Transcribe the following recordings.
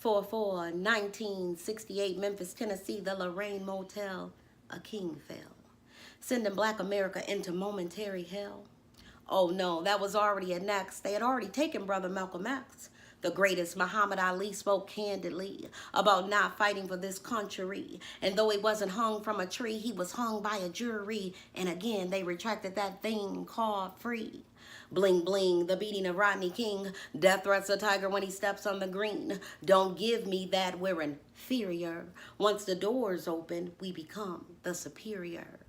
1968, Memphis, Tennessee, the Lorraine Motel, a king fell, sending black America into momentary hell. Oh no, that was already next. They had already taken Brother Malcolm X. The greatest Muhammad Ali spoke candidly about not fighting for this country. And though he wasn't hung from a tree, he was hung by a jury. And again, they retracted that thing called free. Bling bling, the beating of Rodney King. Death threats a tiger when he steps on the green. Don't give me that, we're inferior. Once the doors open, we become the superior.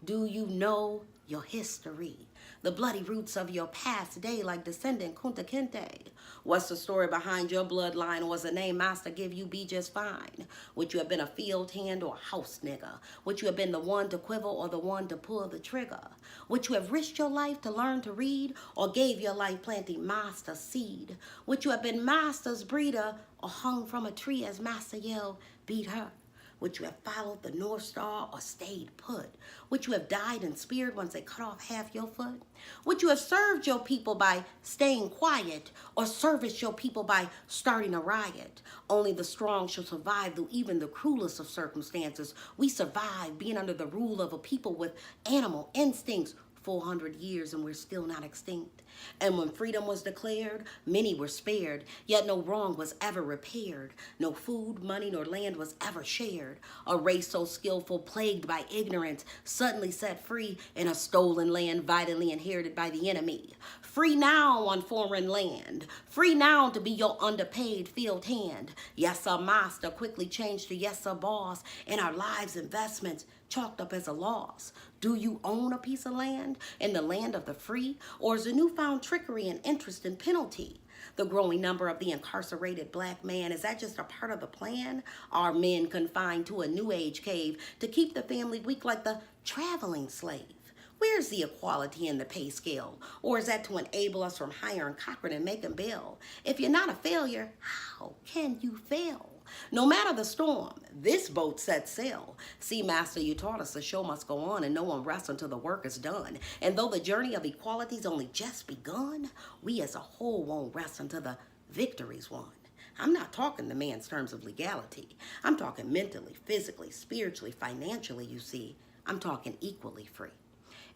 Do you know your history? The bloody roots of your past day, like descendant Kunta Kinte. What's the story behind your bloodline? Or was the name master give you be just fine? Would you have been a field hand or a house nigga? Would you have been the one to quiver or the one to pull the trigger? Would you have risked your life to learn to read or gave your life planting master seed? Would you have been master's breeder or hung from a tree as master yelled, beat her? Would you have followed the North Star or stayed put? Would you have died in spirit once they cut off half your foot? Would you have served your people by staying quiet or serviced your people by starting a riot? Only the strong shall survive through even the cruelest of circumstances. We survive being under the rule of a people with animal instincts. 400 years and we're still not extinct. And when freedom was declared, many were spared, yet no wrong was ever repaired. No food, money, nor land was ever shared. A race so skillful, plagued by ignorance, suddenly set free in a stolen land vitally inherited by the enemy. Free now on foreign land. Free now to be your underpaid field hand. Yes, sir, master quickly changed to yes, sir, boss, and our lives' investments chalked up as a loss. Do you own a piece of land in the land of the free? Or is a newfound trickery and interest and penalty? The growing number of the incarcerated black man, is that just a part of the plan? Are men confined to a new age cave to keep the family weak like the traveling slave? Where's the equality in the pay scale? Or is that to enable us from hiring Cochran and making bail? If you're not a failure, how can you fail? No matter the storm, this boat sets sail. See, master, you taught us the show must go on and no one rests until the work is done. And though the journey of equality's only just begun, we as a whole won't rest until the victory's won. I'm not talking the man's terms of legality. I'm talking mentally, physically, spiritually, financially, you see. I'm talking equally free.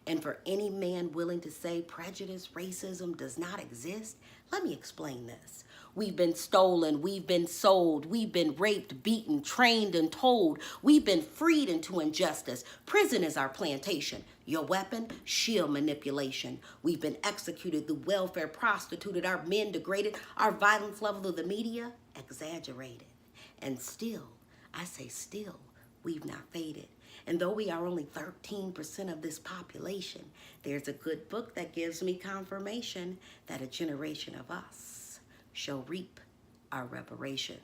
And for any man willing to say prejudice, racism does not exist, let me explain this. We've been stolen, we've been sold, we've been raped, beaten, trained, and told. We've been freed into injustice. Prison is our plantation. Your weapon, shield manipulation. We've been executed through welfare, prostituted, our men degraded, our violence level through the media exaggerated. And still, I say still, we've not faded. And though we are only 13% of this population, there's a good book that gives me confirmation that a generation of us shall reap our reparations.